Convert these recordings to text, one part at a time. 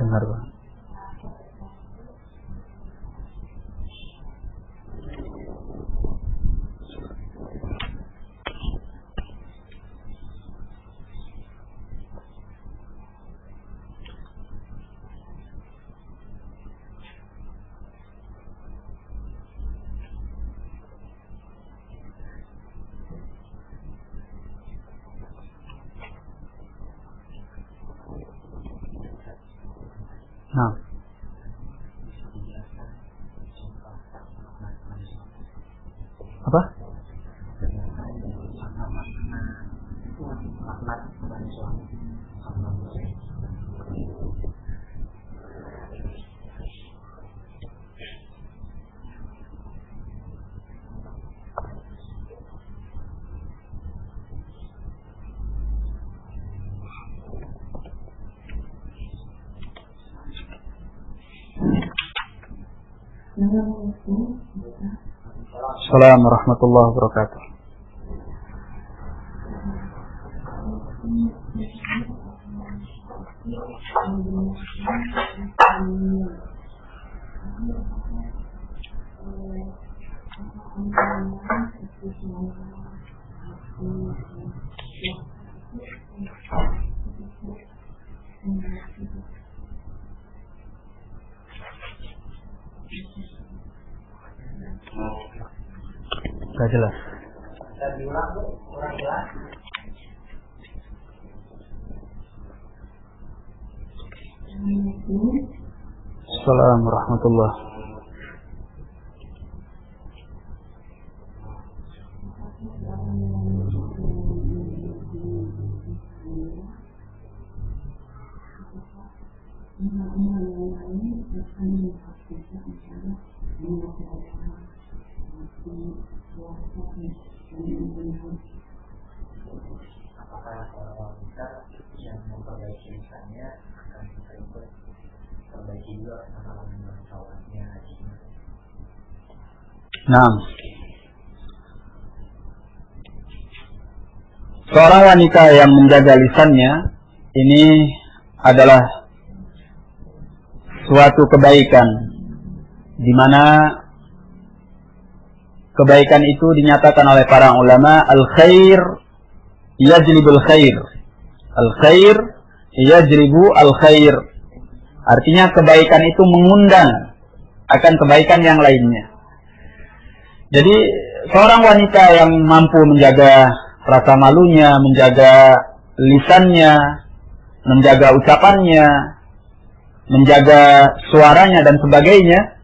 dengar, Bang. Nah. Apa? Assalamualaikum warahmatullahi wabarakatuh. Gak jelas. Assalamualaikum warahmatullahi wabarakatuh. Apakah kita yang memperbaiki misalnya akan kita ikut perbaiki juga amalan sholatnya? Nah, seorang wanita yang menjaga lisannya ini adalah suatu kebaikan, di mana kebaikan itu dinyatakan oleh para ulama, al-khair yajlibul khair. Al-khair yajlibu al-khair. Artinya kebaikan itu mengundang akan kebaikan yang lainnya. Jadi seorang wanita yang mampu menjaga rasa malunya, menjaga lisannya, menjaga ucapannya, menjaga suaranya dan sebagainya,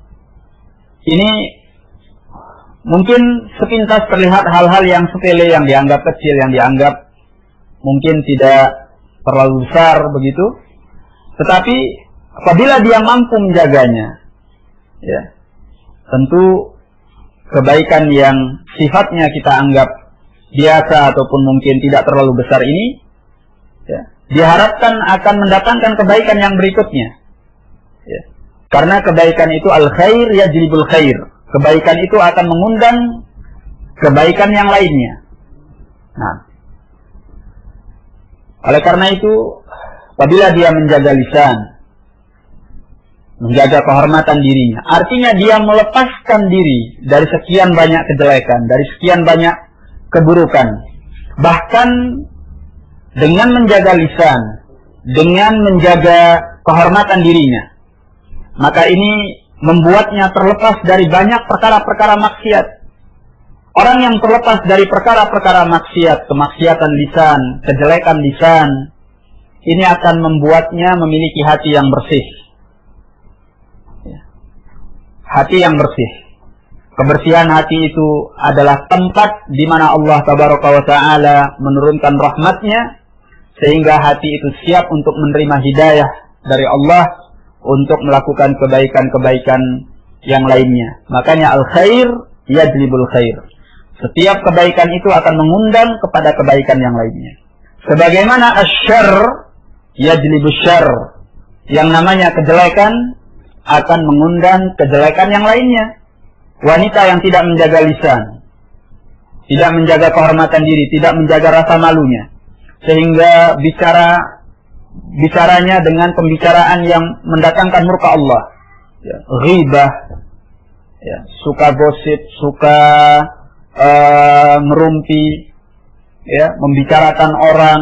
ini mungkin sepintas terlihat hal-hal yang sepele, yang dianggap kecil, yang dianggap mungkin tidak terlalu besar begitu. Tetapi apabila dia mampu menjaganya, ya, tentu kebaikan yang sifatnya kita anggap biasa ataupun mungkin tidak terlalu besar ini, ya, diharapkan akan mendatangkan kebaikan yang berikutnya. Ya. Karena kebaikan itu al-khair yajlibul khair. Kebaikan itu akan mengundang kebaikan yang lainnya. Nah, oleh karena itu, apabila dia menjaga lisan, menjaga kehormatan dirinya, artinya dia melepaskan diri dari sekian banyak kejelekan, dari sekian banyak keburukan. Bahkan dengan menjaga lisan, dengan menjaga kehormatan dirinya, maka ini membuatnya terlepas dari banyak perkara-perkara maksiat. Orang yang terlepas dari perkara-perkara maksiat, kemaksiatan lisan, kejelekan lisan, ini akan membuatnya memiliki hati yang bersih. Hati yang bersih. Kebersihan hati itu adalah tempat di mana Allah Tabaraka wa Ta'ala menurunkan rahmatnya, sehingga hati itu siap untuk menerima hidayah dari Allah untuk melakukan kebaikan-kebaikan yang lainnya. Makanya al-khair yajlibul khair. Setiap kebaikan itu akan mengundang kepada kebaikan yang lainnya. Sebagaimana asyarr yajlibus syarr. Yang namanya kejelekan akan mengundang kejelekan yang lainnya. Wanita yang tidak menjaga lisan, tidak menjaga kehormatan diri, tidak menjaga rasa malunya, sehingga bicara bicaranya dengan pembicaraan yang mendatangkan murka Allah. Ya, ghibah, ya, suka gosip, suka ngerumpi, ya, membicarakan orang,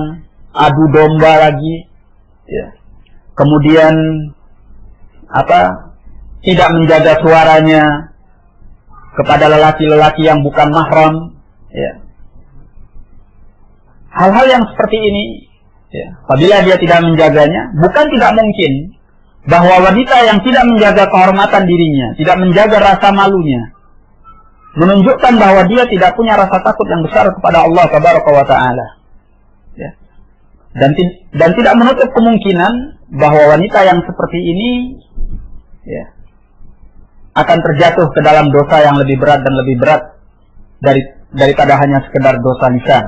adu domba lagi, ya. Kemudian tidak menjaga suaranya kepada lelaki-lelaki yang bukan mahram, ya. Hal-hal yang seperti ini, ya, apabila dia tidak menjaganya, bukan tidak mungkin bahwa wanita yang tidak menjaga kehormatan dirinya, tidak menjaga rasa malunya, menunjukkan bahwa dia tidak punya rasa takut yang besar kepada Allah Tabaraka wa Ta'ala. Ya. Dan tidak menutup kemungkinan bahwa wanita yang seperti ini, ya, akan terjatuh ke dalam dosa yang lebih berat dan lebih berat daripada hanya sekedar dosa lisan.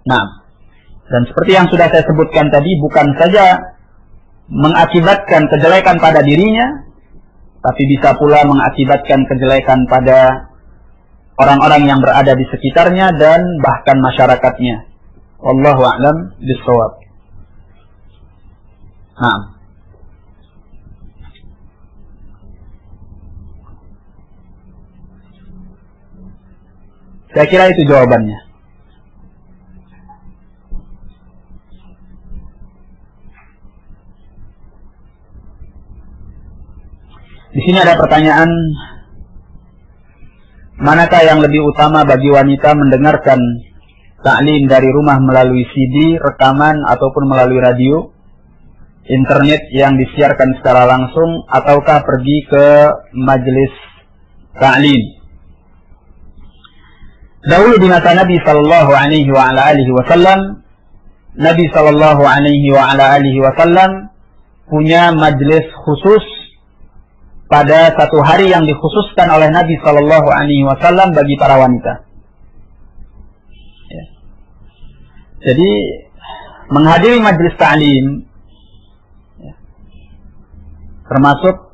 Nah, dan seperti yang sudah saya sebutkan tadi, bukan saja mengakibatkan kejelekan pada dirinya, tapi bisa pula mengakibatkan kejelekan pada orang-orang yang berada di sekitarnya dan bahkan masyarakatnya. Wallahu a'lam bishawab. Nah, saya kira itu jawabannya. Di sini ada pertanyaan, manakah yang lebih utama bagi wanita mendengarkan ta'lim dari rumah melalui CD, rekaman, ataupun melalui radio, internet yang disiarkan secara langsung, ataukah pergi ke majelis ta'lim? Dahulu di masa Nabi sallallahu alaihi wasallam, Nabi sallallahu alaihi wasallam punya majelis khusus pada satu hari yang dikhususkan oleh Nabi sallallahu alaihi wasallam bagi para wanita. Ya. Jadi menghadiri majelis ta'lim, ya, termasuk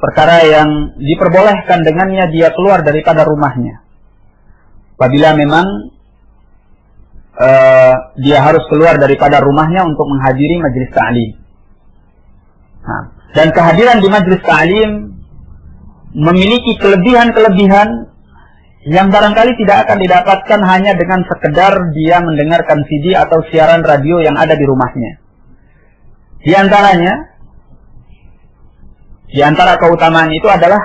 perkara yang diperbolehkan dengannya dia keluar daripada rumahnya. Apabila memang dia harus keluar daripada rumahnya untuk menghadiri majelis ta'lim. Nah, dan kehadiran di majelis ta'lim memiliki kelebihan-kelebihan yang barangkali tidak akan didapatkan hanya dengan sekedar dia mendengarkan CD atau siaran radio yang ada di rumahnya. Di antara keutamaan itu adalah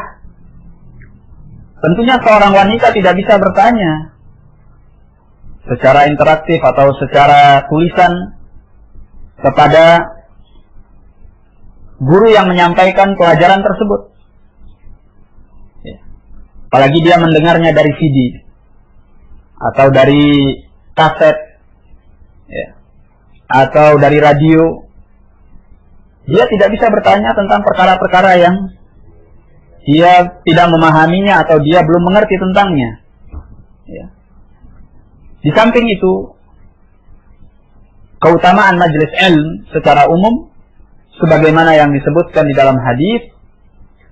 tentunya seorang wanita tidak bisa bertanya secara interaktif atau secara tulisan kepada guru yang menyampaikan pelajaran tersebut. Ya. Apalagi dia mendengarnya dari CD atau dari kaset, ya, atau dari radio. Dia tidak bisa bertanya tentang perkara-perkara yang dia tidak memahaminya atau dia belum mengerti tentangnya. Ya. Di samping itu, keutamaan majelis ilmu secara umum, sebagaimana yang disebutkan di dalam hadis,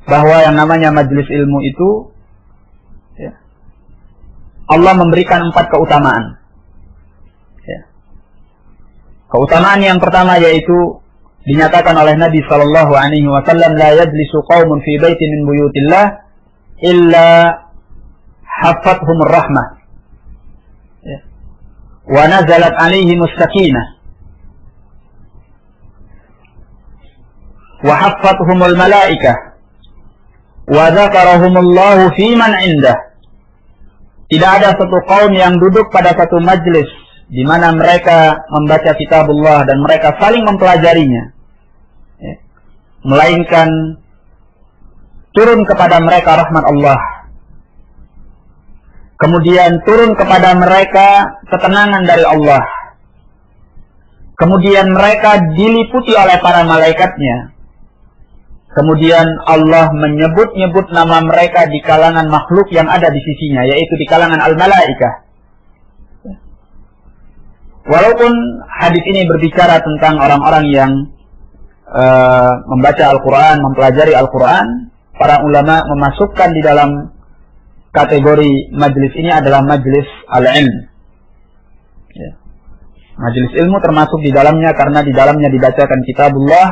bahwa yang namanya majelis ilmu itu, ya, Allah memberikan 4 keutamaan. Ya. Keutamaan yang pertama yaitu dinyatakan oleh Nabi sallallahu alaihi wasallam, la yajlisu qaumun fi baitin min buyutillah illa hafathumur rahmah, ya, wa nazalat alaihimus sakinah wa haffathumul malaikah wa dzakarahumullahu fi man indah. Tidak ada satu kaum yang duduk pada satu majlis di mana mereka membaca kitabullah dan mereka saling mempelajarinya, ya, melainkan turun kepada mereka rahmat Allah. Kemudian turun kepada mereka ketenangan dari Allah. Kemudian mereka diliputi oleh para malaikatnya. Kemudian Allah menyebut-nyebut nama mereka di kalangan makhluk yang ada di sisinya, yaitu di kalangan al-malaikah. Walaupun hadis ini berbicara tentang orang-orang yang membaca Al-Quran, mempelajari Al-Quran, para ulama memasukkan di dalam kategori majlis ini adalah majlis al-ilm. Ya. Majelis ilmu termasuk di dalamnya karena di dalamnya dibacakan kitabullah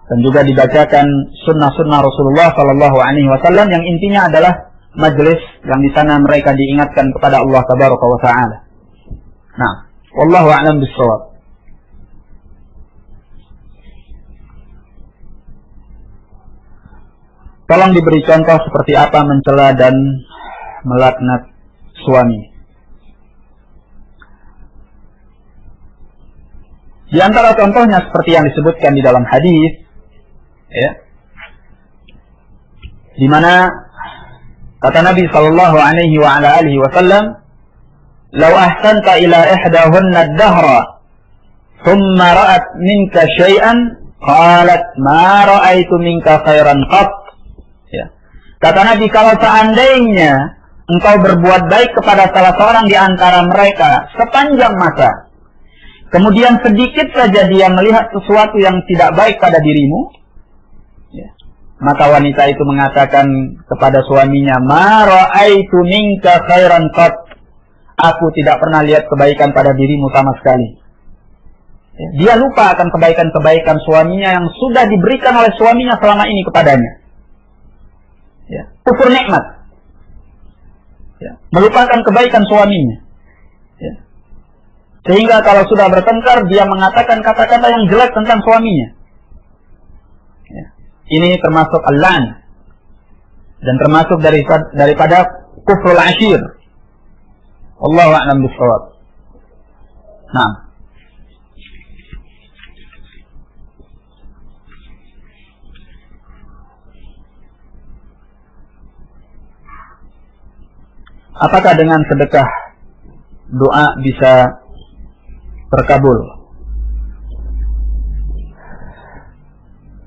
dan juga dibacakan sunnah-sunnah Rasulullah Sallallahu Alaihi Wasallam yang intinya adalah majelis yang di sana mereka diingatkan kepada Allah Tabaraka wa Taala. Nah, wallahu a'lam bishawab. Tolong diberi contoh seperti apa mencela dan melaknat suami. Di antara contohnya seperti yang disebutkan di dalam hadis, ya, di mana kata Nabi Sallallahu Alaihi Wasallam, "Lau ahsanta ila ihdahunna ad-dahra, thumma ra'at minka syai'an, qalat ma ra'aitu minka khairan qat." Kata Nabi, kalau seandainya engkau berbuat baik kepada salah seorang di antara mereka sepanjang masa, kemudian sedikit saja dia melihat sesuatu yang tidak baik pada dirimu, ya, maka wanita itu mengatakan kepada suaminya, "Ma ra'aitu minka khairan qat." Aku tidak pernah lihat kebaikan pada dirimu sama sekali. Ya, dia lupa akan kebaikan-kebaikan suaminya yang sudah diberikan oleh suaminya selama ini kepadanya. Ya, kufur nikmat, ya, melupakan kebaikan suaminya, ya. Sehingga kalau sudah bertengkar dia mengatakan kata-kata yang jelek tentang suaminya, ya. Ini termasuk al-lan dan termasuk daripada kufrul ashir. Wallahu a'lam bishawab. Nah, apakah dengan sedekah doa bisa terkabul?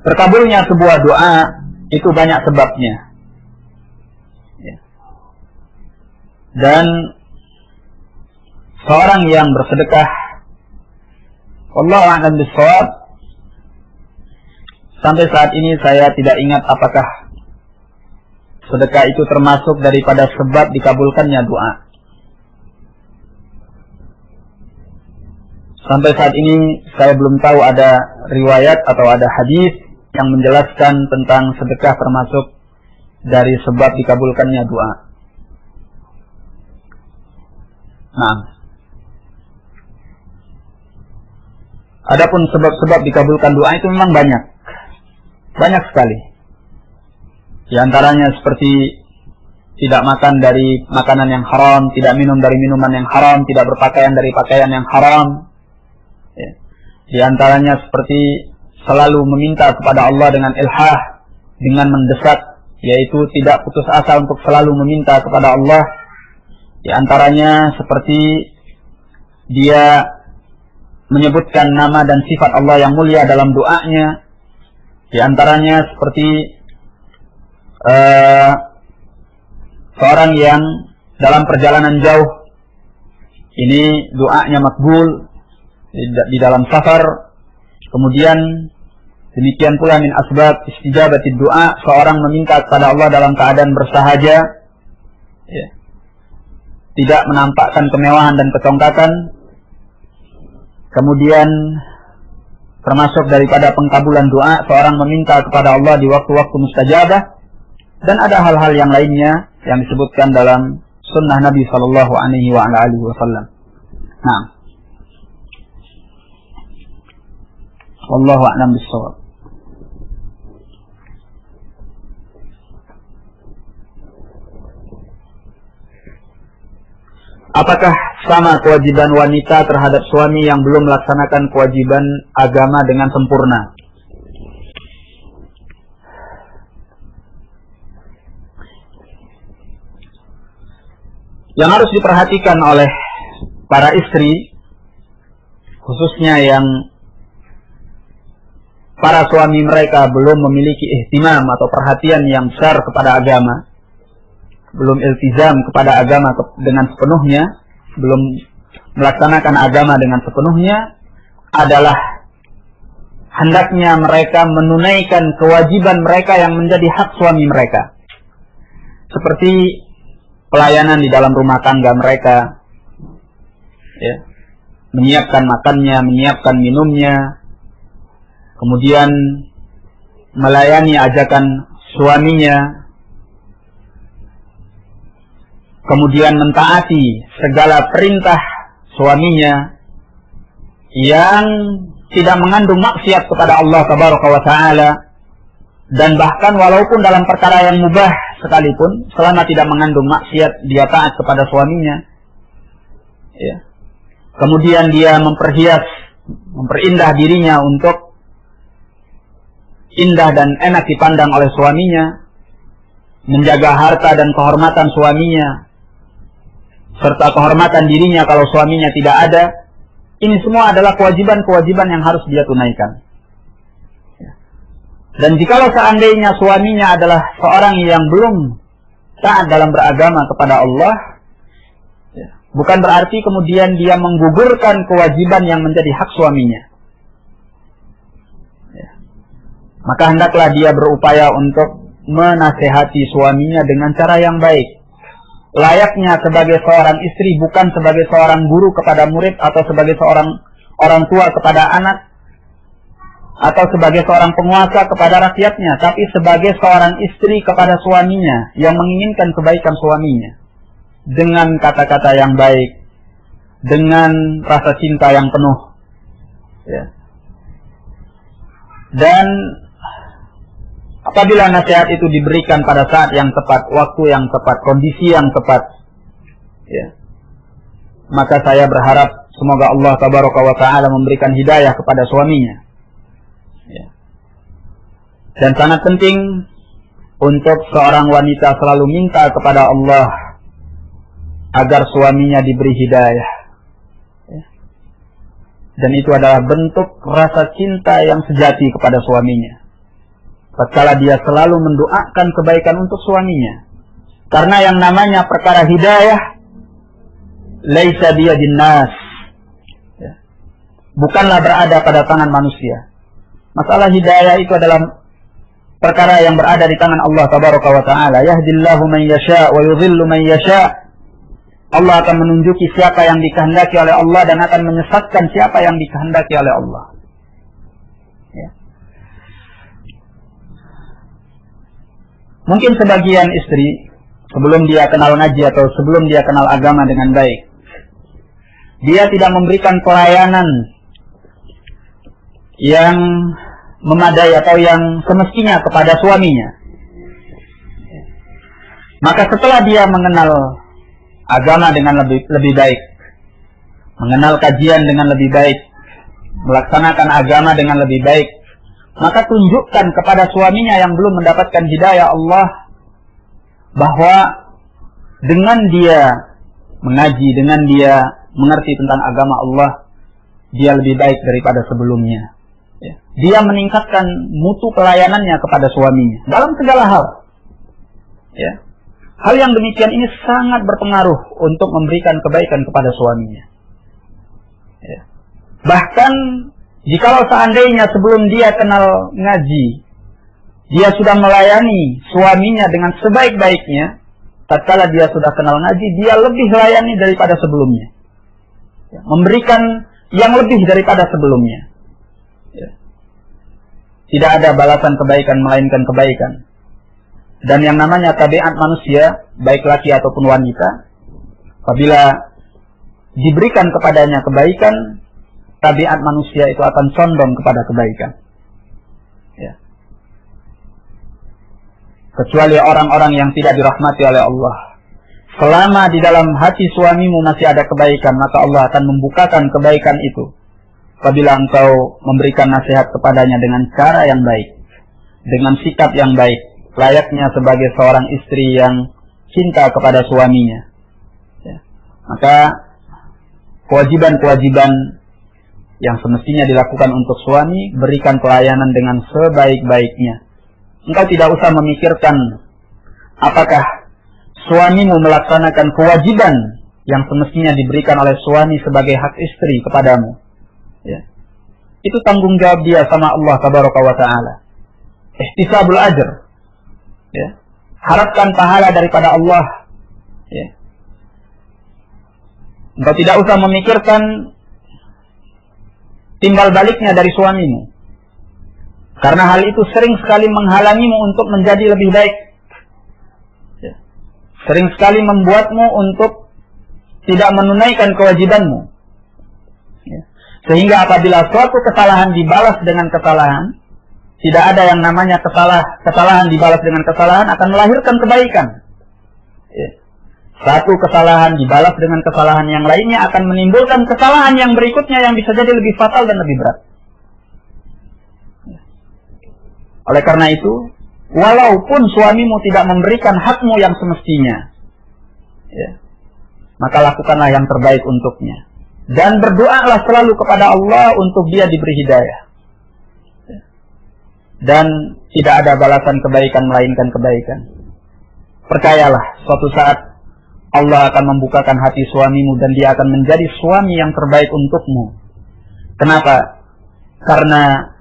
Terkabulnya sebuah doa itu banyak sebabnya, ya. Dan seorang yang bersedekah, wallahu a'lam bishawab, sampai saat ini saya tidak ingat apakah sedekah itu termasuk daripada sebab dikabulkannya doa. Sampai saat ini saya belum tahu ada riwayat atau ada hadis yang menjelaskan tentang sedekah termasuk dari sebab dikabulkannya doa. Nah, adapun sebab-sebab dikabulkan doa itu memang banyak sekali. Di antaranya seperti tidak makan dari makanan yang haram, tidak minum dari minuman yang haram, tidak berpakaian dari pakaian yang haram. Ya. Di antaranya seperti selalu meminta kepada Allah dengan ilhah, dengan mendesak, yaitu tidak putus asa untuk selalu meminta kepada Allah. Di antaranya seperti dia menyebutkan nama dan sifat Allah yang mulia dalam doanya. Di antaranya seperti seorang yang dalam perjalanan jauh, ini doanya makbul di dalam safar. Kemudian demikian pula min asbab istijabatid doa, seorang meminta kepada Allah dalam keadaan bersahaja, ya, tidak menampakkan kemewahan dan kecongkakan. Kemudian termasuk daripada pengkabulan doa, seorang meminta kepada Allah di waktu-waktu mustajabah. Dan ada hal-hal yang lainnya yang disebutkan dalam sunnah Nabi Sallallahu Alaihi Wasallam. Nah, wallahu a'lam bishawab. Apakah sama kewajiban wanita terhadap suami yang belum melaksanakan kewajiban agama dengan sempurna? Yang harus diperhatikan oleh para istri, khususnya yang para suami mereka belum memiliki ihtimam atau perhatian yang besar kepada agama, belum iltizam kepada agama dengan sepenuhnya, belum melaksanakan agama dengan sepenuhnya, adalah hendaknya mereka menunaikan kewajiban mereka yang menjadi hak suami mereka, seperti pelayanan di dalam rumah tangga mereka, ya, menyiapkan makannya, menyiapkan minumnya, kemudian melayani ajakan suaminya, kemudian mentaati segala perintah suaminya yang tidak mengandung maksiat kepada Allah Tabaraka wa Ta'ala, dan bahkan walaupun dalam perkara yang mubah sekalipun, selama tidak mengandung maksiat, dia taat kepada suaminya. Ya. Kemudian dia memperindah dirinya untuk indah dan enak dipandang oleh suaminya, menjaga harta dan kehormatan suaminya, serta kehormatan dirinya kalau suaminya tidak ada. Ini semua adalah kewajiban-kewajiban yang harus dia tunaikan. Dan jikalau seandainya suaminya adalah seorang yang belum taat dalam beragama kepada Allah, bukan berarti kemudian dia menggugurkan kewajiban yang menjadi hak suaminya. Maka hendaklah dia berupaya untuk menasehati suaminya dengan cara yang baik. Layaknya sebagai seorang istri, bukan sebagai seorang guru kepada murid, atau sebagai seorang orang tua kepada anak, atau sebagai seorang penguasa kepada rakyatnya, tapi sebagai seorang istri kepada suaminya yang menginginkan kebaikan suaminya dengan kata-kata yang baik, dengan rasa cinta yang penuh, ya. Dan apabila nasihat itu diberikan pada saat yang tepat, waktu yang tepat, kondisi yang tepat, ya, maka saya berharap semoga Allah Tabaraka wa Ta'ala memberikan hidayah kepada suaminya. Ya. Dan sangat penting untuk seorang wanita selalu minta kepada Allah agar suaminya diberi hidayah. Ya. Dan itu adalah bentuk rasa cinta yang sejati kepada suaminya. Tatkala dia selalu mendoakan kebaikan untuk suaminya. Karena yang namanya perkara hidayah laisa biyadin nas. Ya. Bukanlah berada pada tangan manusia. Masalah hidayah itu adalah perkara yang berada di tangan Allah Tabaraka wa Ta'ala. Yahdillahu man yasha' wa yudhillu man yasha'. Allah akan menunjuki siapa yang dikehendaki oleh Allah dan akan menyesatkan siapa yang dikehendaki oleh Allah. Ya. Mungkin sebagian istri sebelum dia kenal ngaji atau sebelum dia kenal agama dengan baik, dia tidak memberikan pelayanan yang memadai atau yang semestinya kepada suaminya. Maka setelah dia mengenal agama dengan lebih baik, mengenal kajian dengan lebih baik, melaksanakan agama dengan lebih baik, maka tunjukkan kepada suaminya yang belum mendapatkan hidayah Allah bahwa dengan dia mengaji, dengan dia mengerti tentang agama Allah, dia lebih baik daripada sebelumnya. Ya. Dia meningkatkan mutu pelayanannya kepada suaminya dalam segala hal. Ya. Hal yang demikian ini sangat berpengaruh untuk memberikan kebaikan kepada suaminya. Ya. Bahkan jikalau seandainya sebelum dia kenal ngaji, dia sudah melayani suaminya dengan sebaik-baiknya, tatkala dia sudah kenal ngaji, dia lebih layani daripada sebelumnya. Ya. Memberikan yang lebih daripada sebelumnya. Ya. Tidak ada balasan kebaikan melainkan kebaikan. Dan yang namanya tabiat manusia, baik laki ataupun wanita, apabila diberikan kepadanya kebaikan, tabiat manusia itu akan condong kepada kebaikan. Ya. Kecuali orang-orang yang tidak dirahmati oleh Allah. Selama di dalam hati suamimu masih ada kebaikan, maka Allah akan membukakan kebaikan itu. Apabila engkau memberikan nasihat kepadanya dengan cara yang baik, dengan sikap yang baik, layaknya sebagai seorang istri yang cinta kepada suaminya, ya. Maka kewajiban-kewajiban yang semestinya dilakukan untuk suami, berikan pelayanan dengan sebaik-baiknya. Engkau tidak usah memikirkan apakah suamimu melaksanakan kewajiban yang semestinya diberikan oleh suami sebagai hak istri kepadamu. Ya. Itu tanggung jawab dia sama Allah Tabaraka wa Ta'ala. Ihtisabul ajr. Ya. Harapkan pahala daripada Allah. Ya. Engkau tidak usah memikirkan timbal baliknya dari suamimu. Karena hal itu sering sekali menghalangimu untuk menjadi lebih baik. Ya. Sering sekali membuatmu untuk tidak menunaikan kewajibanmu. Ya. Sehingga apabila suatu kesalahan dibalas dengan kesalahan, tidak ada yang namanya kesalahan dibalas dengan kesalahan akan melahirkan kebaikan. Ya. Satu kesalahan dibalas dengan kesalahan yang lainnya akan menimbulkan kesalahan yang berikutnya yang bisa jadi lebih fatal dan lebih berat. Oleh karena itu, walaupun suamimu tidak memberikan hakmu yang semestinya, ya, maka lakukanlah yang terbaik untuknya. Dan berdoalah selalu kepada Allah untuk dia diberi hidayah. Ya. Dan tidak ada balasan kebaikan melainkan kebaikan. Percayalah, suatu saat Allah akan membukakan hati suamimu dan dia akan menjadi suami yang terbaik untukmu. Kenapa? Karena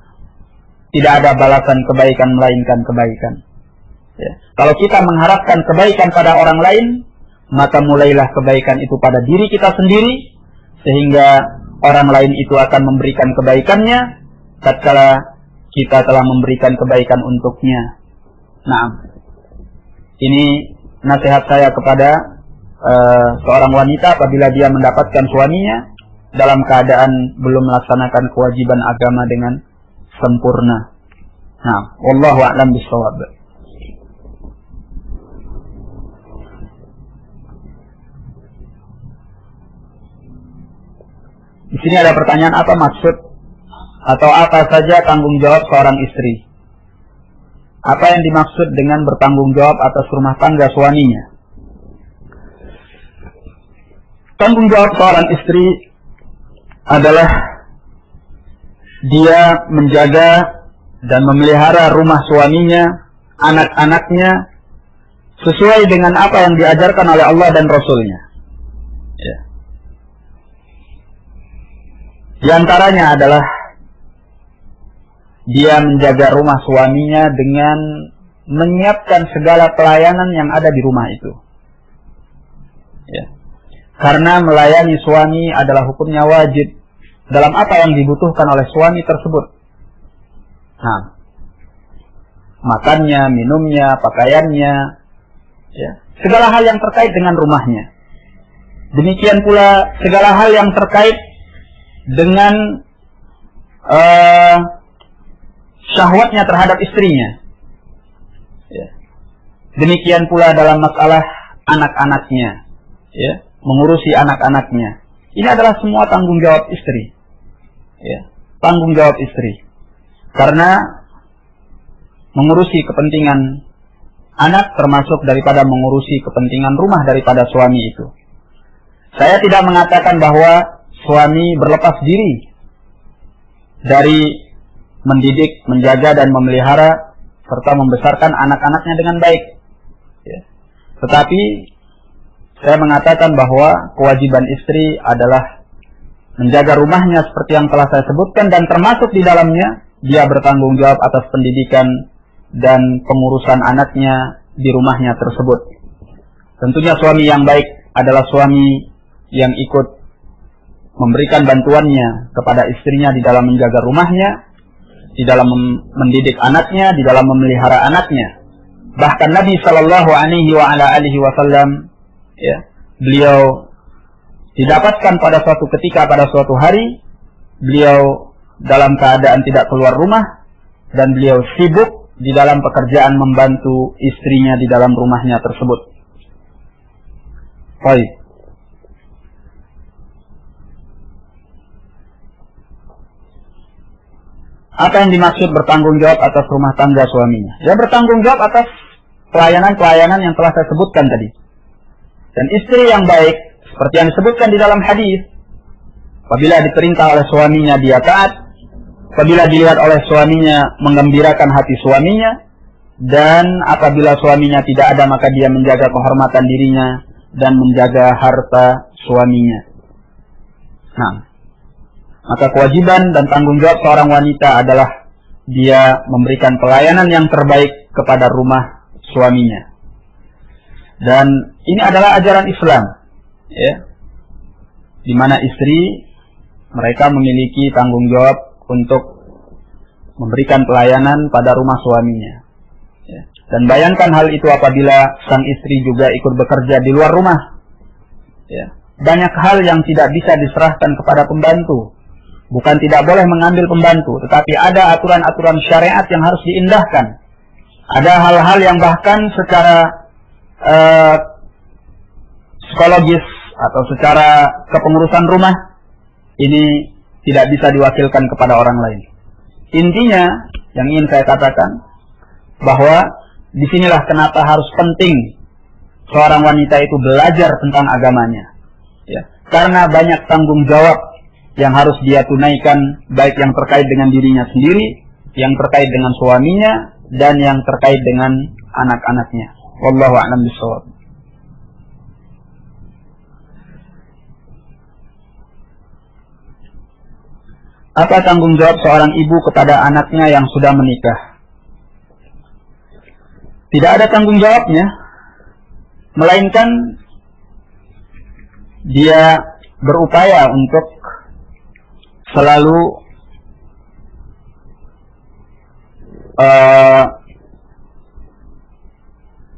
tidak ada balasan kebaikan melainkan kebaikan. Ya. Kalau kita mengharapkan kebaikan pada orang lain, maka mulailah kebaikan itu pada diri kita sendiri, sehingga orang lain itu akan memberikan kebaikannya tatkala kita telah memberikan kebaikan untuknya. Nah, ini nasihat saya kepada seorang wanita apabila dia mendapatkan suaminya dalam keadaan belum melaksanakan kewajiban agama dengan sempurna. Nah, wallahu a'lam bishawab. Di sini ada pertanyaan, apa maksud atau apa saja tanggung jawab seorang istri? Apa yang dimaksud dengan bertanggung jawab atas rumah tangga suaminya? Tanggung jawab seorang istri adalah dia menjaga dan memelihara rumah suaminya, anak-anaknya, sesuai dengan apa yang diajarkan oleh Allah dan Rasul-Nya. Ya. Di antaranya adalah dia menjaga rumah suaminya dengan menyiapkan segala pelayanan yang ada di rumah itu. Ya. Karena melayani suami adalah hukumnya wajib dalam apa yang dibutuhkan oleh suami tersebut. Nah, makannya, minumnya, pakaiannya, ya, segala hal yang terkait dengan rumahnya. Demikian pula segala hal yang terkait dengan syahwatnya terhadap istrinya. Ya. Demikian pula dalam masalah anak-anaknya, ya, mengurusi anak-anaknya. Ini adalah semua tanggung jawab istri. Ya, tanggung jawab istri. Karena mengurusi kepentingan anak termasuk daripada mengurusi kepentingan rumah daripada suami itu. Saya tidak mengatakan bahwa suami berlepas diri dari mendidik, menjaga dan memelihara serta membesarkan anak-anaknya dengan baik. Ya. Tetapi saya mengatakan bahwa kewajiban istri adalah menjaga rumahnya seperti yang telah saya sebutkan, dan termasuk di dalamnya dia bertanggung jawab atas pendidikan dan pengurusan anaknya di rumahnya tersebut. Tentunya suami yang baik adalah suami yang ikut memberikan bantuannya kepada istrinya di dalam menjaga rumahnya, di dalam mendidik anaknya, di dalam memelihara anaknya. Bahkan Nabi Shallallahu Alaihi Wasallam, ya, beliau didapatkan pada suatu ketika, pada suatu hari, beliau dalam keadaan tidak keluar rumah dan beliau sibuk di dalam pekerjaan membantu istrinya di dalam rumahnya tersebut. Baik. Apa yang dimaksud bertanggung jawab atas rumah tangga suaminya? Ya, bertanggung jawab atas pelayanan-pelayanan yang telah saya sebutkan tadi. Dan istri yang baik, seperti yang disebutkan di dalam hadis, apabila diperintah oleh suaminya dia taat, apabila dilihat oleh suaminya menggembirakan hati suaminya, dan apabila suaminya tidak ada maka dia menjaga kehormatan dirinya dan menjaga harta suaminya. Nah, maka kewajiban dan tanggung jawab seorang wanita adalah dia memberikan pelayanan yang terbaik kepada rumah suaminya. Dan ini adalah ajaran Islam, ya, di mana istri mereka memiliki tanggung jawab untuk memberikan pelayanan pada rumah suaminya. Ya. Dan bayangkan hal itu apabila sang istri juga ikut bekerja di luar rumah. Ya. Banyak hal yang tidak bisa diserahkan kepada pembantu. Bukan tidak boleh mengambil pembantu, tetapi ada aturan-aturan syariat yang harus diindahkan. Ada hal-hal yang bahkan secara psikologis atau secara kepengurusan rumah ini tidak bisa diwakilkan kepada orang lain. Intinya yang ingin saya katakan bahwa disinilah kenapa harus penting seorang wanita itu belajar tentang agamanya. Ya, karena banyak tanggung jawab yang harus dia tunaikan, baik yang terkait dengan dirinya sendiri, yang terkait dengan suaminya, dan yang terkait dengan anak-anaknya. Wallahu a'lam bishawab. Apa tanggung jawab seorang ibu kepada anaknya yang sudah menikah? Tidak ada tanggung jawabnya, melainkan dia berupaya untuk selalu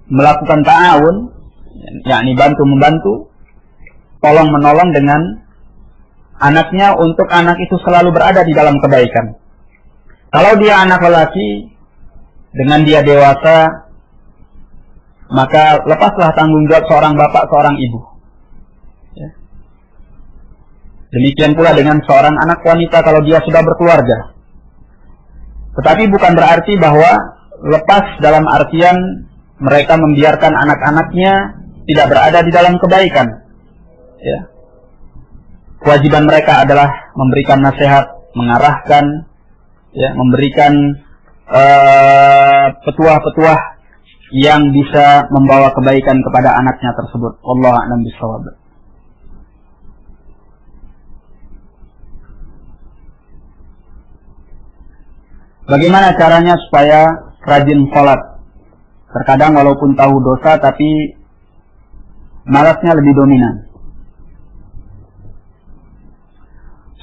melakukan ta'awun, yakni bantu-membantu, tolong-menolong dengan anaknya untuk anak itu selalu berada di dalam kebaikan. Kalau dia anak lelaki, dengan dia dewasa, maka lepaslah tanggung jawab seorang bapak, seorang ibu. Ya. Demikian pula dengan seorang anak wanita kalau dia sudah berkeluarga. Tetapi bukan berarti bahwa lepas dalam artian mereka membiarkan anak-anaknya tidak berada di dalam kebaikan. Ya. Kewajiban mereka adalah memberikan nasihat, mengarahkan, ya, memberikan petuah-petuah yang bisa membawa kebaikan kepada anaknya tersebut. Wallahu a'lam bishawab. Bagaimana caranya supaya rajin sholat? Terkadang walaupun tahu dosa tapi malasnya lebih dominan.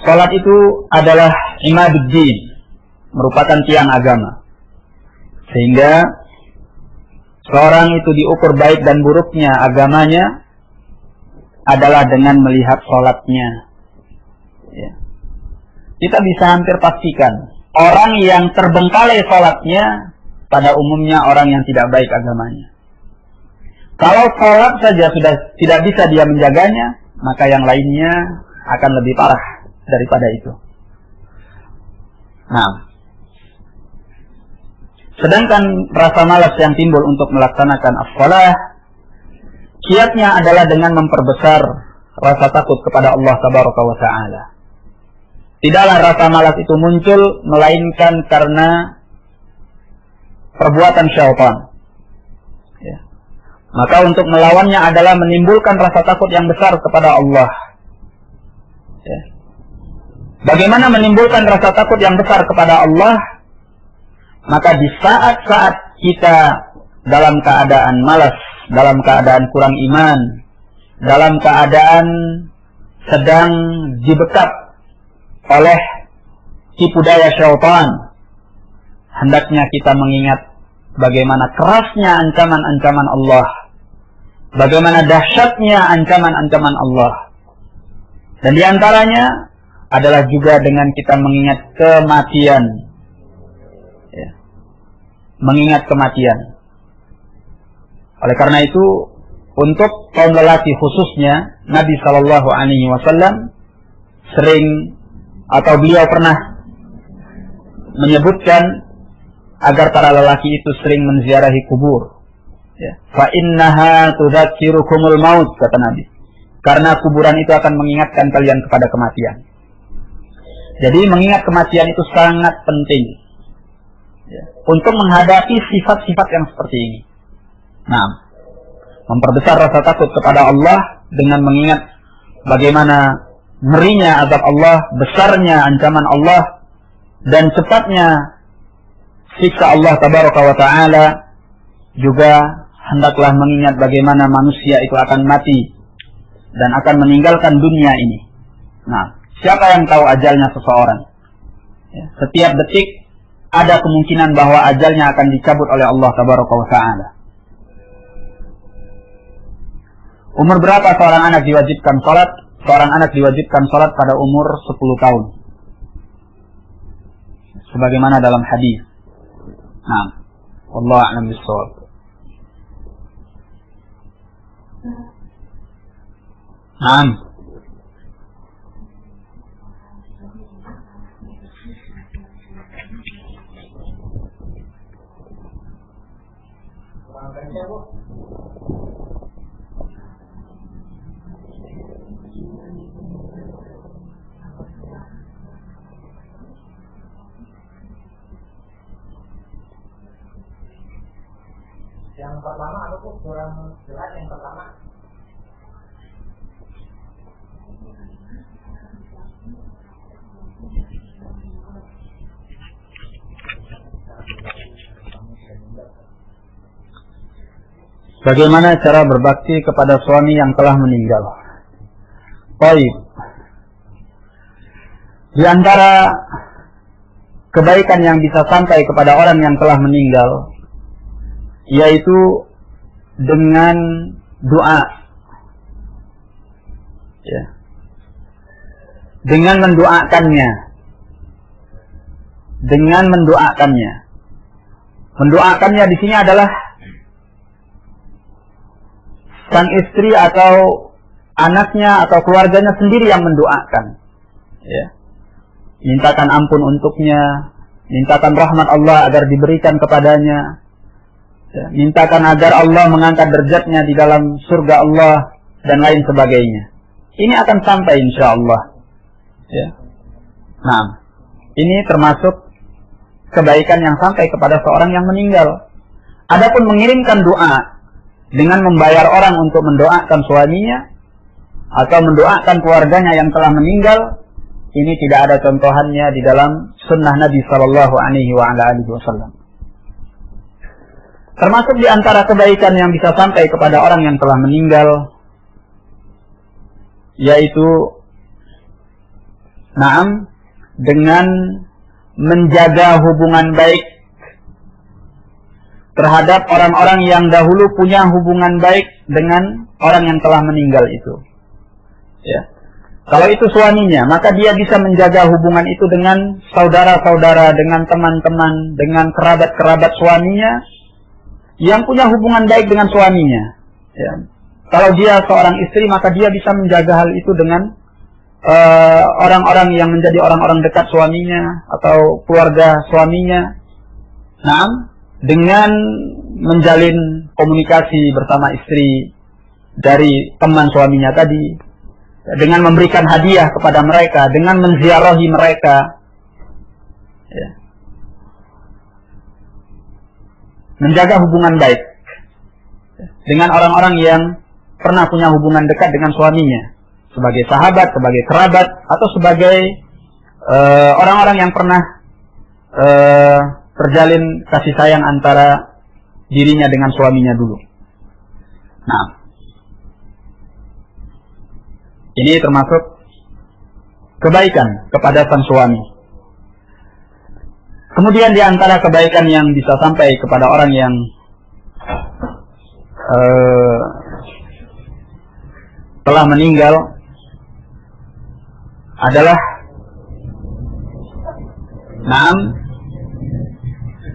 Salat itu adalah imaduddin, merupakan tiang agama. Sehingga seorang itu diukur baik dan buruknya agamanya adalah dengan melihat salatnya. Ya. Kita bisa hampir pastikan orang yang terbengkalai salatnya pada umumnya orang yang tidak baik agamanya. Kalau salat saja sudah tidak bisa dia menjaganya, maka yang lainnya akan lebih parah daripada itu. Nah, sedangkan rasa malas yang timbul untuk melaksanakan as-shalah, kiatnya adalah dengan memperbesar rasa takut kepada Allah Tabaraka wa Ta'ala. Tidaklah rasa malas itu muncul melainkan karena perbuatan syaitan. Ya. Maka untuk melawannya adalah menimbulkan rasa takut yang besar kepada Allah. Ya. Bagaimana menimbulkan rasa takut yang besar kepada Allah? Maka di saat-saat kita dalam keadaan malas, dalam keadaan kurang iman, dalam keadaan sedang dibekap oleh tipu daya syaitan, hendaknya kita mengingat bagaimana kerasnya ancaman-ancaman Allah, bagaimana dahsyatnya ancaman-ancaman Allah. Dan diantaranya adalah juga dengan kita mengingat kematian. Ya. Mengingat kematian. Oleh karena itu, untuk kaum lelaki khususnya, Nabi SAW sering atau beliau pernah menyebutkan agar para lelaki itu sering menziarahi kubur. Ya. Fa innaha tudzakirukumul maut, kata Nabi. Karena kuburan itu akan mengingatkan kalian kepada kematian. Jadi mengingat kematian itu sangat penting, ya, untuk menghadapi sifat-sifat yang seperti ini. Nah, memperbesar rasa takut kepada Allah dengan mengingat bagaimana ngerinya azab Allah, besarnya ancaman Allah, dan cepatnya siksa Allah Tabaraka wa Ta'ala. Juga hendaklah mengingat bagaimana manusia itu akan mati dan akan meninggalkan dunia ini. Nah, Siapa yang tahu ajalnya seseorang? Ya, setiap detik ada kemungkinan bahwa ajalnya akan dicabut oleh Allah Tabaraka wa Ta'ala. Umur berapa seorang anak diwajibkan sholat? Seorang anak diwajibkan sholat pada umur 10 tahun. Sebagaimana dalam hadis. Nah, wallahu a'lam bishawab. Nah, yang pertama aku kurang jelas yang pertama. bagaimana cara berbakti kepada suami yang telah meninggal? Baik. Di antara kebaikan yang bisa sampai kepada orang yang telah meninggal, yaitu dengan doa. Ya. Dengan mendoakannya. Dengan mendoakannya. Mendoakannya di sini adalah sang istri atau anaknya atau keluarganya sendiri yang mendoakan. Ya. Mintakan ampun untuknya, mintakan rahmat Allah agar diberikan kepadanya. Ya, mintakan agar Allah mengangkat derajatnya di dalam surga Allah dan lain sebagainya. Ini akan sampai insya Allah. Ya. Nah, ini termasuk kebaikan yang sampai kepada seorang yang meninggal. Adapun mengirimkan doa dengan membayar orang untuk mendoakan suaminya atau mendoakan keluarganya yang telah meninggal, ini tidak ada contohannya di dalam sunnah Nabi Sallallahu Alaihi Wasallam. Termasuk di antara kebaikan yang bisa sampai kepada orang yang telah meninggal, yaitu dengan menjaga hubungan baik terhadap orang-orang yang dahulu punya hubungan baik dengan orang yang telah meninggal itu. Ya. Kalau itu suaminya, maka dia bisa menjaga hubungan itu dengan saudara-saudara, dengan teman-teman, dengan kerabat-kerabat suaminya yang punya hubungan baik dengan suaminya. Ya. Kalau dia seorang istri, maka dia bisa menjaga hal itu dengan orang-orang yang menjadi orang-orang dekat suaminya atau keluarga suaminya. Nah, dengan menjalin komunikasi bersama istri dari teman suaminya tadi, dengan memberikan hadiah kepada mereka, dengan menziarahi mereka. Ya. Menjaga hubungan baik dengan orang-orang yang pernah punya hubungan dekat dengan suaminya, sebagai sahabat, sebagai kerabat, atau sebagai orang-orang yang pernah terjalin kasih sayang antara dirinya dengan suaminya dulu. Nah, ini termasuk kebaikan kepada sang suami. Kemudian di antara kebaikan yang bisa sampai kepada orang yang telah meninggal adalah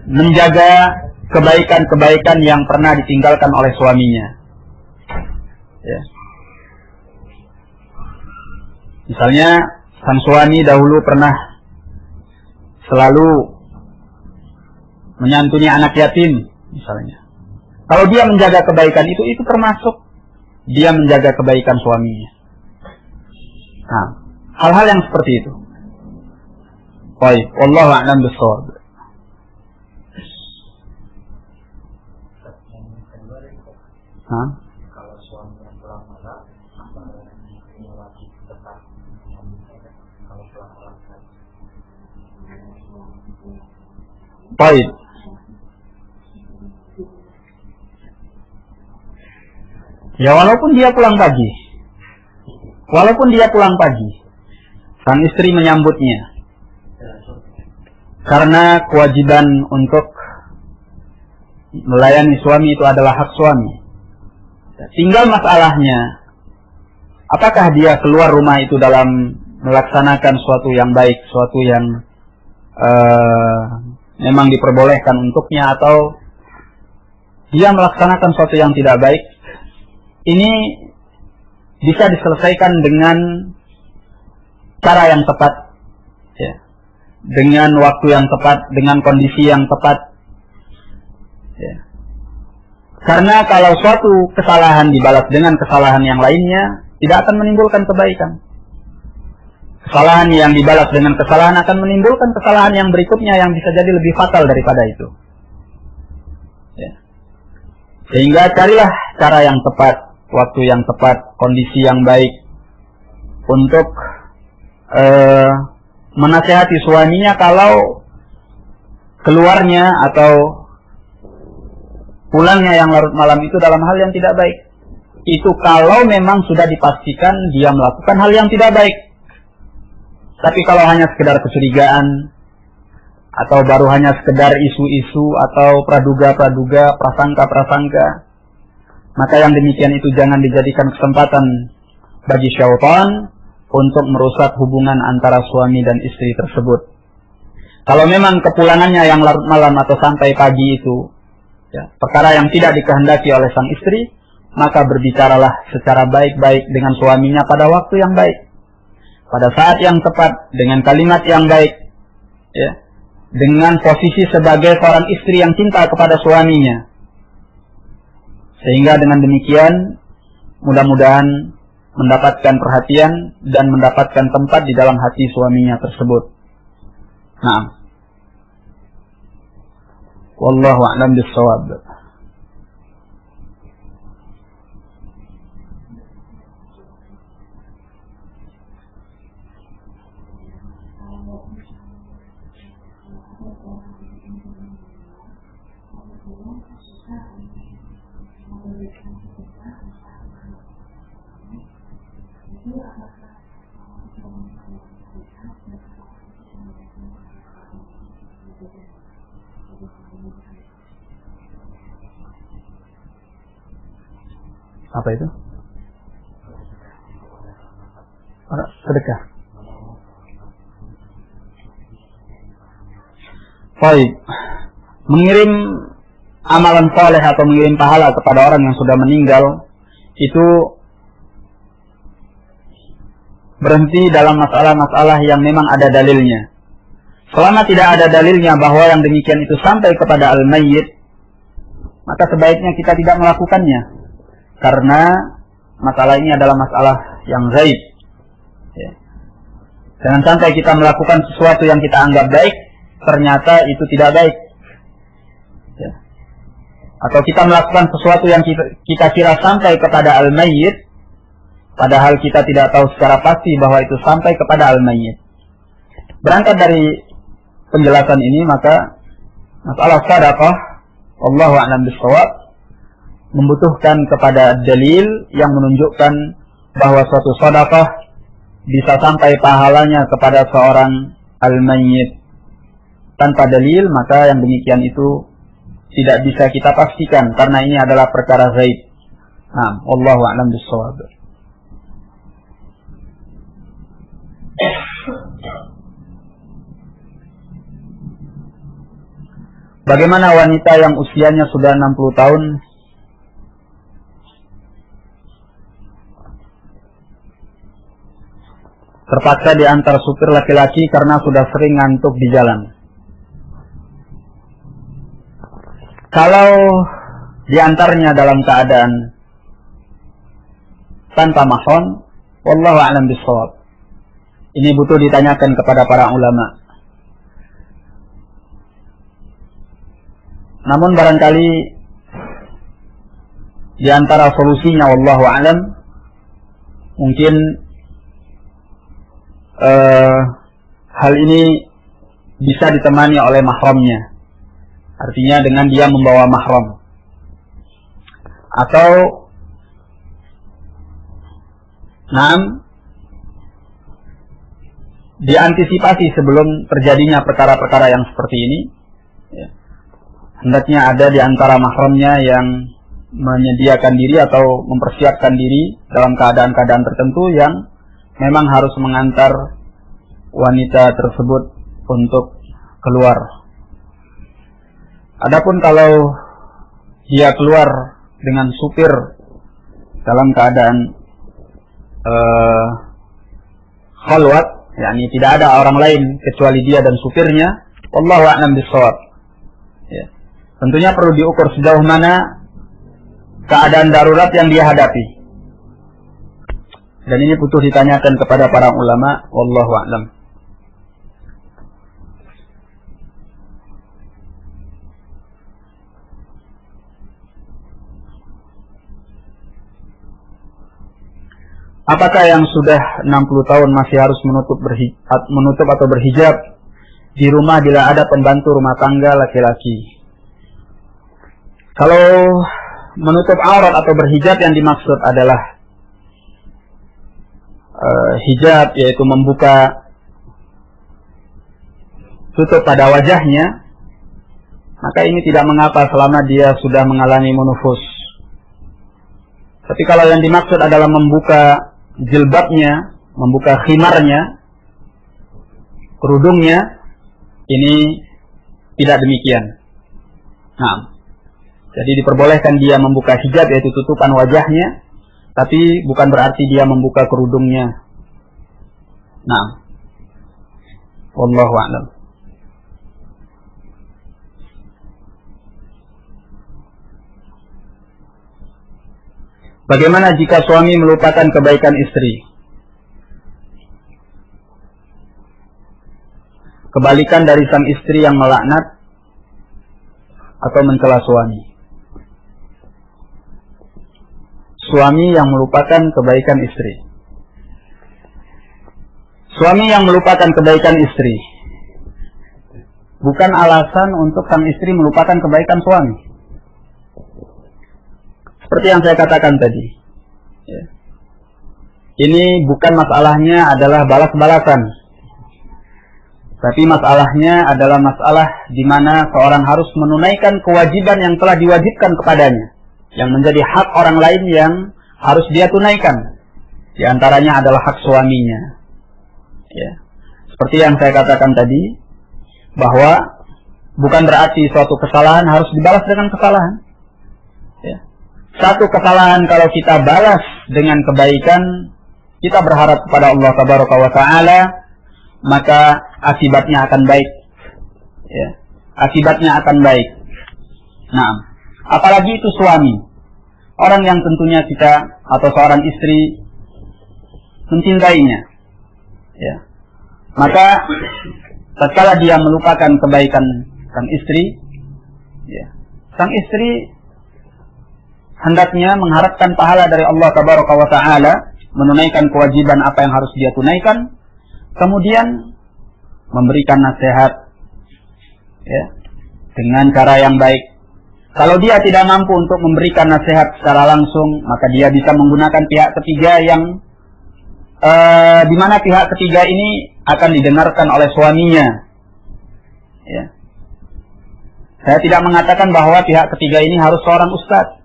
menjaga kebaikan-kebaikan yang pernah ditinggalkan oleh suaminya. Ya. Misalnya sang suami dahulu pernah selalu menyantuni anak yatim, misalnya. Kalau dia menjaga kebaikan itu termasuk dia menjaga kebaikan suaminya. Nah, hal-hal yang seperti itu. Baik, wallahu a'lam bishawab. Kalau suami yang pulang malam, apa ini wajib tetap kalau pulang malam? Baik. Ya walaupun dia pulang pagi, sang istri menyambutnya. Karena kewajiban untuk melayani suami itu adalah hak suami. Tinggal masalahnya, apakah dia keluar rumah itu dalam melaksanakan suatu yang baik, suatu yang memang diperbolehkan untuknya, atau dia melaksanakan suatu yang tidak baik. Ini bisa diselesaikan dengan cara yang tepat, ya, dengan waktu yang tepat, dengan kondisi yang tepat, ya. Karena kalau suatu kesalahan dibalas dengan kesalahan yang lainnya, tidak akan menimbulkan kebaikan. Kesalahan yang dibalas dengan kesalahan akan menimbulkan kesalahan yang berikutnya yang bisa jadi lebih fatal daripada itu. Ya. Sehingga carilah cara yang tepat, waktu yang tepat, kondisi yang baik untuk menasihati suaminya kalau keluarnya atau pulangnya yang larut malam itu dalam hal yang tidak baik. Itu kalau memang sudah dipastikan dia melakukan hal yang tidak baik. Tapi kalau hanya sekedar kecurigaan, atau baru hanya sekedar isu-isu, atau praduga-praduga, prasangka-prasangka, maka yang demikian itu jangan dijadikan kesempatan bagi syaitan untuk merusak hubungan antara suami dan istri tersebut. Kalau memang kepulangannya yang larut malam atau sampai pagi itu, ya, perkara yang tidak dikehendaki oleh sang istri, maka berbicaralah secara baik-baik dengan suaminya pada waktu yang baik, pada saat yang tepat, dengan kalimat yang baik, ya, dengan posisi sebagai seorang istri yang cinta kepada suaminya. Sehingga dengan demikian mudah-mudahan mendapatkan perhatian dan mendapatkan tempat di dalam hati suaminya tersebut. Naam. Wallahu a'lam bis-shawab. Apa itu? Sedekah. Baik. Mengirim amalan saleh atau mengirim pahala kepada orang yang sudah meninggal itu berhenti dalam masalah-masalah yang memang ada dalilnya. Selama tidak ada dalilnya bahwa yang demikian itu sampai kepada al-mayyit, maka sebaiknya kita tidak melakukannya. Karena masalah ini adalah masalah yang gaib. Ya. Jangan sampai kita melakukan sesuatu yang kita anggap baik, ternyata itu tidak baik. Ya. Atau kita melakukan sesuatu yang kita kira sampai kepada al-mayyit, padahal kita tidak tahu secara pasti bahwa itu sampai kepada al-mayyit. Berangkat dari penjelasan ini, maka masalah sedekah, wallahu a'lam bis-shawab, membutuhkan kepada dalil yang menunjukkan bahwa suatu sedekah bisa sampai pahalanya kepada seorang al-mayyit. Tanpa dalil, maka yang demikian itu tidak bisa kita pastikan karena ini adalah perkara gaib. Nah, wallahu a'lam bis-shawab. Bagaimana wanita yang usianya sudah 60 tahun terpaksa diantar supir laki-laki karena sudah sering ngantuk di jalan? Kalau diantarnya dalam keadaan tanpa mahram, wallahu a'lam bis-shawab. Ini butuh ditanyakan kepada para ulama. Namun barangkali di antara solusinya, wallahu a'lam, mungkin hal ini bisa ditemani oleh mahramnya. Artinya dengan dia membawa mahram. Atau diantisipasi sebelum terjadinya perkara-perkara yang seperti ini. Ya. Hendaknya ada di antara mahramnya yang menyediakan diri atau mempersiapkan diri dalam keadaan-keadaan tertentu yang memang harus mengantar wanita tersebut untuk keluar. Adapun kalau dia keluar dengan supir dalam keadaan khalwat, yakni tidak ada orang lain kecuali dia dan supirnya, wallahu a'lam bishawab. Ya. Tentunya perlu diukur sejauh mana keadaan darurat yang dia hadapi. Dan ini butuh ditanyakan kepada para ulama, wallahu a'lam. Apakah yang sudah 60 tahun masih harus menutup atau berhijab di rumah bila ada pembantu rumah tangga laki-laki? Kalau menutup aurat atau berhijab yang dimaksud adalah hijab, yaitu membuka tutup pada wajahnya, maka ini tidak mengapa selama dia sudah mengalami menufus. Tapi kalau yang dimaksud adalah membuka jilbabnya, membuka khimarnya, kerudungnya, ini tidak demikian. Nah, jadi diperbolehkan dia membuka hijab, yaitu tutupan wajahnya, tapi bukan berarti dia membuka kerudungnya. Nah, wallahu a'lam. Bagaimana jika suami melupakan kebaikan istri? Kebalikan dari sang istri yang melaknat atau mencela suami. Suami yang melupakan kebaikan istri. Suami yang melupakan kebaikan istri bukan alasan untuk sang istri melupakan kebaikan suami. Seperti yang saya katakan tadi, ya. Ini bukan masalahnya adalah balas-balasan, tapi masalahnya adalah masalah di mana seorang harus menunaikan kewajiban yang telah diwajibkan kepadanya, yang menjadi hak orang lain yang harus dia tunaikan. Di antaranya adalah hak suaminya. Ya. Seperti yang saya katakan tadi, bahwa bukan berarti suatu kesalahan harus dibalas dengan kesalahan. Ya. Satu kesalahan kalau kita balas dengan kebaikan, kita berharap kepada Allah Tabaraka wa Ta'ala, maka akibatnya akan baik. Ya. Akibatnya akan baik. Nah, apalagi itu suami, orang yang tentunya kita atau seorang istri mencintainya. Ya. Maka tatkala dia melupakan kebaikan sang istri, ya, sang istri hendaknya mengharapkan pahala dari Allah Tabaraka wa Ta'ala, menunaikan kewajiban apa yang harus dia tunaikan, kemudian memberikan nasihat, ya, dengan cara yang baik. Kalau dia tidak mampu untuk memberikan nasihat secara langsung, maka dia bisa menggunakan pihak ketiga yang di mana pihak ketiga ini akan didengarkan oleh suaminya. Ya. Saya tidak mengatakan bahwa pihak ketiga ini harus seorang ustadz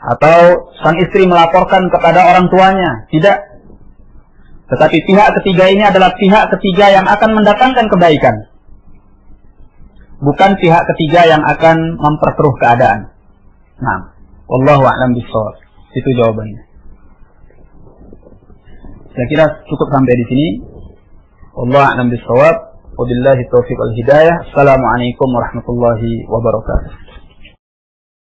atau sang istri melaporkan kepada orang tuanya, tidak. Tetapi pihak ketiga ini adalah pihak ketiga yang akan mendatangkan kebaikan, bukan pihak ketiga yang akan memperkeruh keadaan. Nah, wallahu a'lam bishawab. Itu jawabannya. Saya kira cukup sampai di sini. Wallahu a'lam bishawab. Wabillahi taufiq wal hidayah. Assalamualaikum warahmatullahi wabarakatuh.